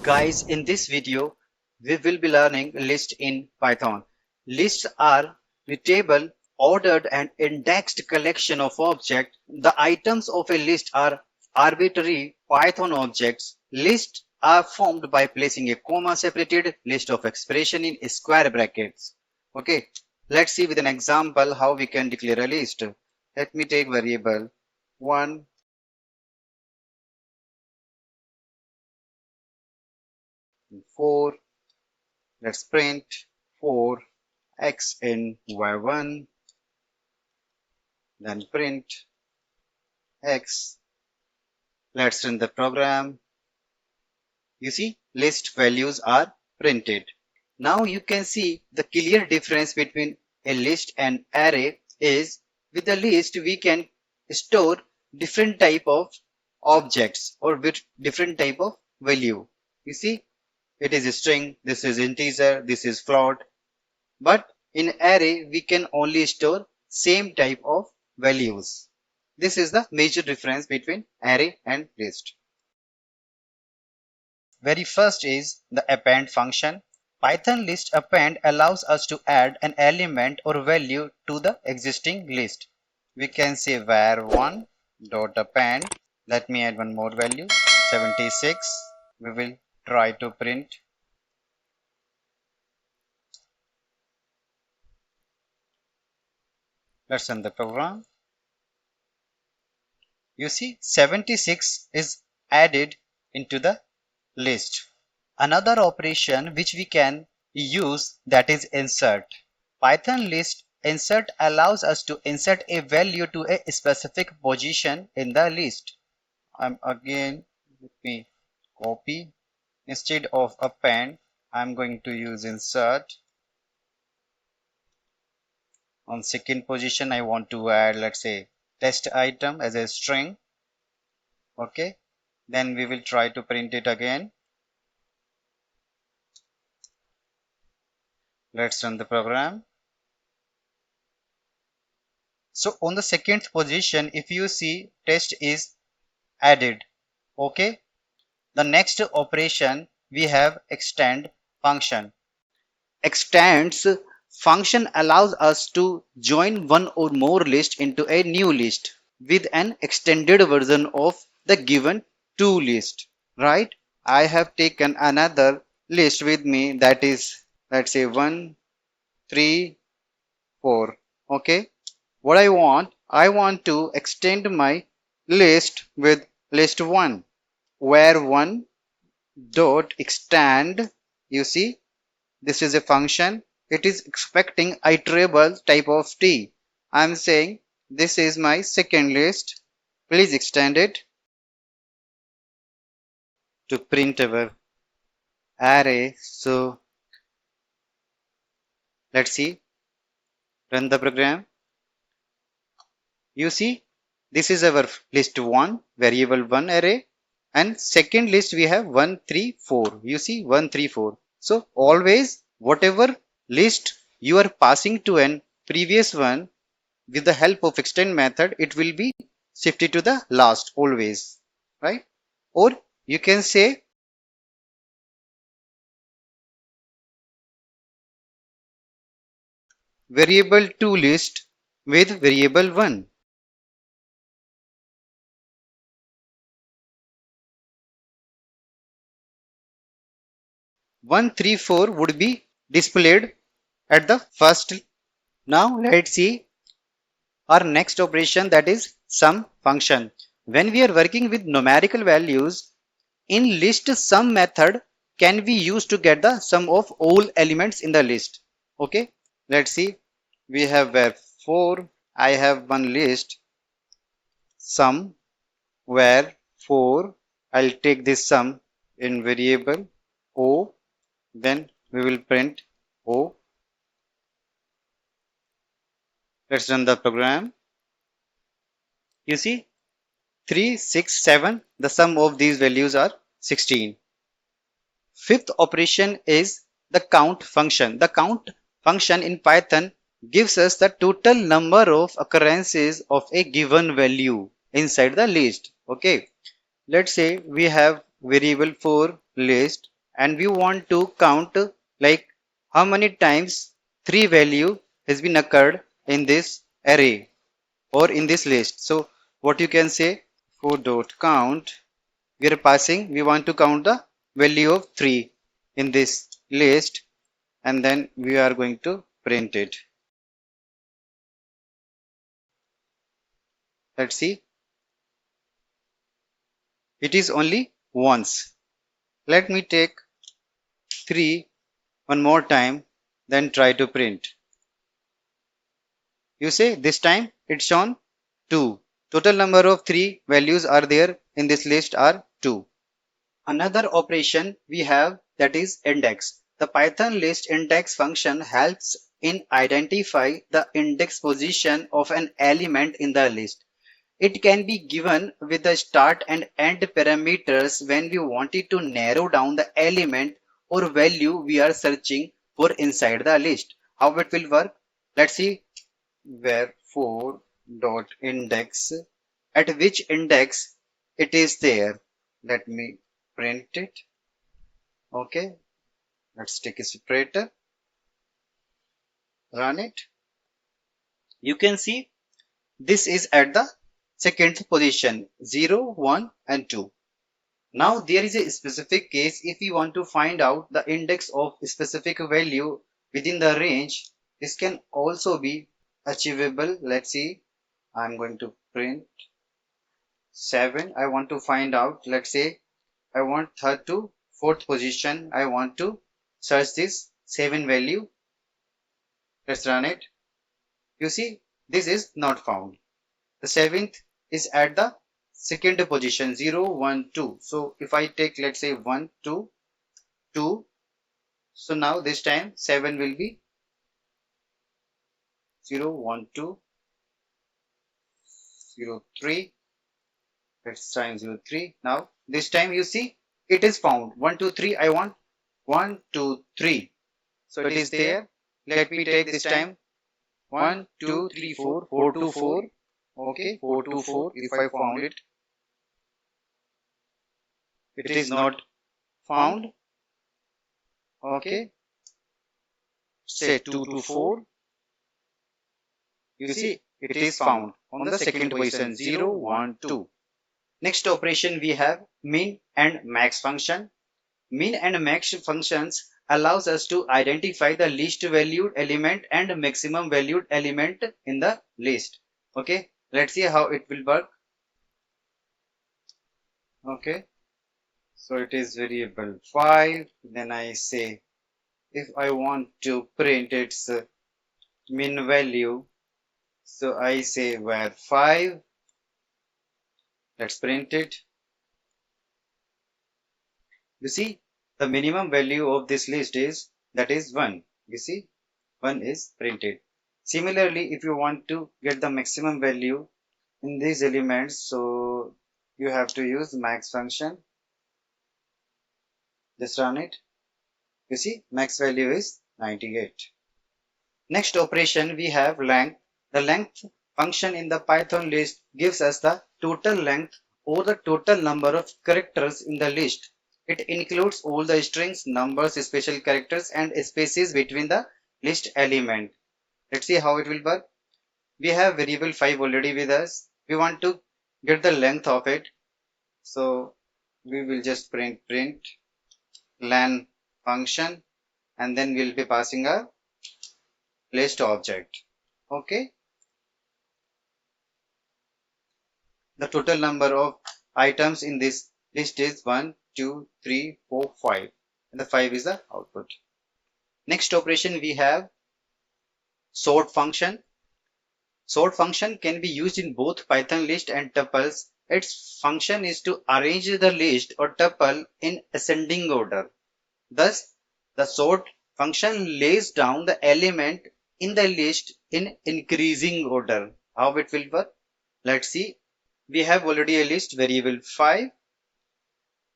Guys, in this video, we will be learning list in Python. Lists are mutable, ordered and indexed collection of objects. The items of a list are arbitrary Python objects. Lists are formed by placing a comma separated list of expression in square brackets. Okay, let's see with an example how we can declare a list. Let me take variable 1, 4. Let's print 4 x in y1, then print x. Let's run the program. You see, list values are printed. Now you can see the clear difference between a list and array is with a list we can store different type of objects or with different type of value. You see, it is a string, this is integer, this is float. But in array, we can only store same type of values. This is the major difference between array and list. Very first is the append function. Python list append allows us to add an element or value to the existing list. We can say var1 dot append. Let me add one more value, 76. We will try to print. Let's run the program. You see, 76 is added into the list. Another operation which we can use, that is insert. Python list insert allows us to insert a value to a specific position in the list. Let me copy. Instead of append, I'm going to use insert. On second position, I want to add, let's say, test item as a string. Okay, then we will try to print it again. Let's run the program. So on the second position, if you see, test is added. Okay, the next operation we have extend function. Extends function allows us to join one or more list into a new list with an extended version of the given to list. Right, I have taken another list with me, that is, let's say 1, 3, 4. Okay, what I want to extend my list with list 1, where 1 dot extend. You see, this is a function. It is expecting iterable type of t. I'm saying this is my second list. Please extend it to print our array. So let's see, run the program. You see, this is our list 1, variable 1 array, and second list we have 1, 3, 4. You see, 1, 3, 4. So always whatever list you are passing to an previous one, with the help of extend method, it will be shifted to the last always, right? Or you can say variable 2 list with variable 1. 1, 3, 4 would be displayed at the first. Now let's see our next operation, that is sum function. When we are working with numerical values, in list sum method can be used to get the sum of all elements in the list. Okay, let's see. We have where 4. I have one list sum where 4. I'll take this sum in variable O. Then we will print O. Let's run the program. You see, 3, 6, 7. The sum of these values are 16. Fifth operation is the count function. The count function in Python gives us the total number of occurrences of a given value inside the list. Okay, let's say we have variable 4 list and we want to count like how many times 3 value has been occurred in this array or in this list. So what you can say, 4 dot count, we are passing, we want to count the value of 3 in this list, and then we are going to print it. Let's see, it is only once. Let me take 3 one more time, then try to print. You say this time it's shown 2. Total number of 3 values are there in this list are 2. Another operation we have, that is index. The Python list index function helps in identify the index position of an element in the list. It can be given with the start and end parameters when we wanted to narrow down the element or value we are searching for inside the list. How it will work? Let's see, where 4 dot index, at which index it is there. Let me print it. Okay, let's take a separator, run it. You can see this is at the second position, 0, 1 and 2. Now there is a specific case. If we want to find out the index of a specific value within the range, this can also be achievable. Let's see, I'm going to print 7. I want to find out, let's say I want third to fourth position, I want to search this 7 value. Let's run it. You see this is not found. The 7th is at the second position, 0, 1, 2. So if I take, let's say 1, 2, 2, so now this time 7 will be 0, 1, 2, 0, 3. Let's try 0, 3. Now this time you see it is found. 1, 2, 3. I want 1, 2, 3. So it is there. Let me take this time 1, 2, 3, 4, 4 to 4. Okay, 4 to 4. If I found it, it is not found. Okay, say 2 to 4. You see it is found on the second position, 0, 1, 2. Next operation we have min and max function. Min and max functions allows us to identify the least valued element and maximum valued element in the list. Okay, let's see how it will work. Okay, so it is variable 5. Then I say if I want to print its min value, so I say var 5. Let's print it. You see the minimum value of this list is, that is 1. You see 1 is printed. Similarly, if you want to get the maximum value in these elements, so you have to use max function. Just run it. You see max value is 98. Next operation we have length. The length function in the Python list gives us the total length or the total number of characters in the list. It includes all the strings, numbers, special characters and spaces between the list element. Let's see how it will work. We have variable 5 already with us. We want to get the length of it. So we will just print len function, and then we'll be passing a list object. Okay. The total number of items in this list is 1, 2, 3, 4, 5. And the 5 is the output. Next operation we have sort function. Sort function can be used in both Python list and tuples. Its function is to arrange the list or tuple in ascending order. Thus, the sort function lays down the element in the list in increasing order. How it will work? Let's see. We have already a list, variable 5.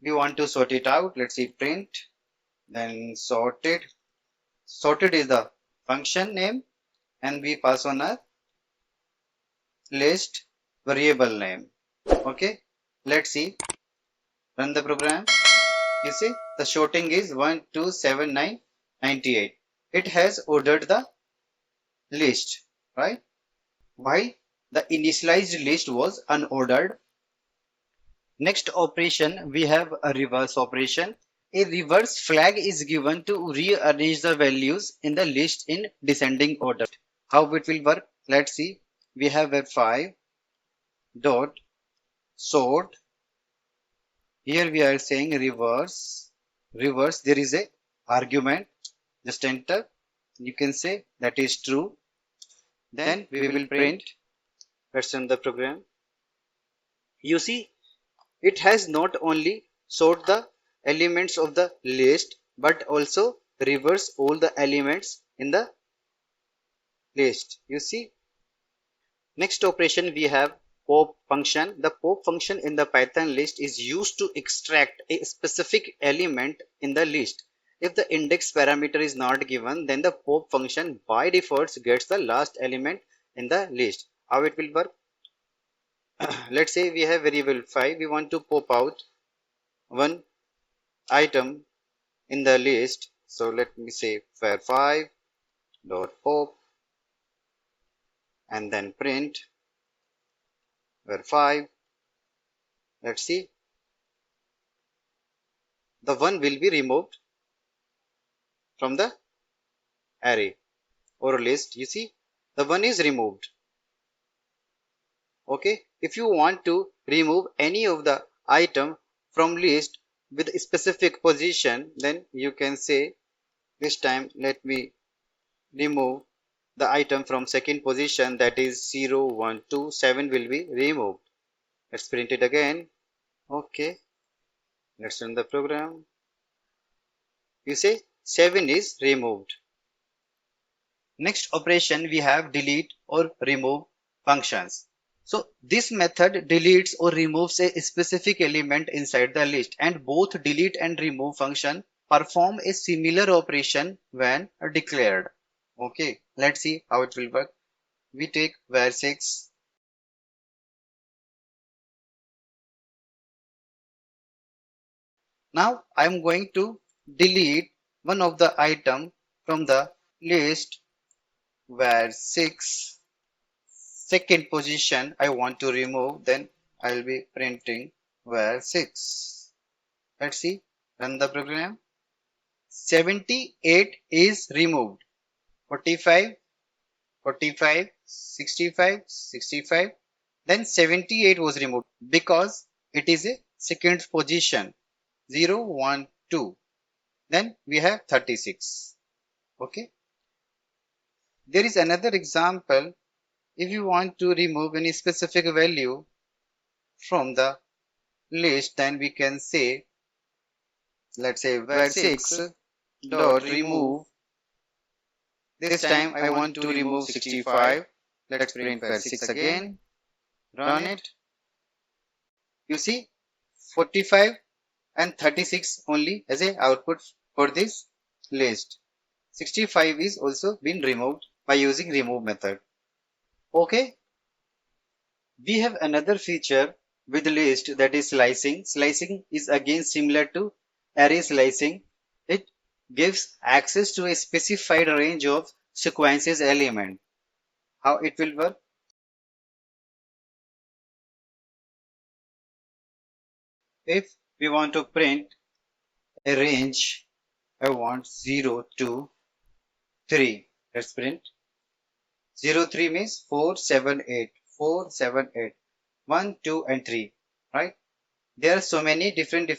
We want to sort it out. Let's see, print, then sorted. Sorted is the function name, and we pass on a list variable name. Okay, let's see, run the program. You see The sorting is 1, 2, 7, 9, 98. It has ordered the list, right? While the initialized list was unordered. Next operation, we have a reverse operation. A reverse flag is given to rearrange the values in the list in descending order. How it will work? Let's see. We have a 5 dot sort. Here we are saying reverse. Reverse. There is a argument. Just enter. You can say that is true. Then we will print. Let's run the program. You see, it has not only sort the elements of the list but also reverse all the elements in the list. You see, next operation we have pop function. The pop function in the Python list is used to extract a specific element in the list. If the index parameter is not given, then the pop function by default gets the last element in the list. How it will work? Let's say we have variable 5. We want to pop out one item in the list. So let me say var 5 dot pop and then print var 5. Let's see, the one will be removed from the array or list. You see, the one is removed. Okay, if you want to remove any of the item from list with a specific position, then you can say this time let me remove the item from second position, that is 0, 1, 2, 7 will be removed. Let's print it again. Okay, let's run the program. You say 7 is removed. Next operation we have delete or remove functions. So this method deletes or removes a specific element inside the list, and both delete and remove function perform a similar operation when declared. Okay, let's see how it will work. We take var 6. Now I am going to delete one of the item from the list var 6 second position I want to remove, then I'll be printing var 6. Let's see, run the program. 78 is removed. 45, 45, 65, 65. Then 78 was removed because it is a second position. 0, 1, 2. Then we have 36. Okay. There is another example. If you want to remove any specific value from the list, then we can say, let's say var 6 dot remove. This time I want to remove 65. Let's print var 6 again. Run it. You see, 45 and 36 only as a output for this list. 65 is also been removed by using remove method. Okay. We have another feature with list, that is slicing. Slicing is again similar to array slicing. It gives access to a specified range of sequences element. How it will work? If we want to print a range, I want 0 to 3. Let's print 0, 3 means 4, 7, 8. 4, 7, 8. 1, 2 and 3. Right? There are so many different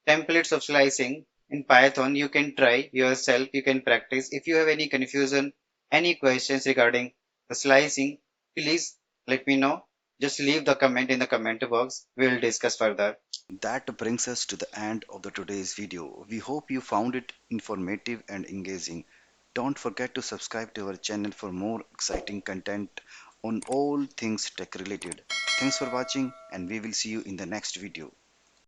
templates of slicing in Python. You can try yourself, you can practice. If you have any confusion, any questions regarding the slicing, please let me know. Just leave the comment in the comment box. We will discuss further. That brings us to the end of the today's video. We hope you found it informative and engaging. Don't forget to subscribe to our channel for more exciting content on all things tech related. Thanks for watching, and we will see you in the next video.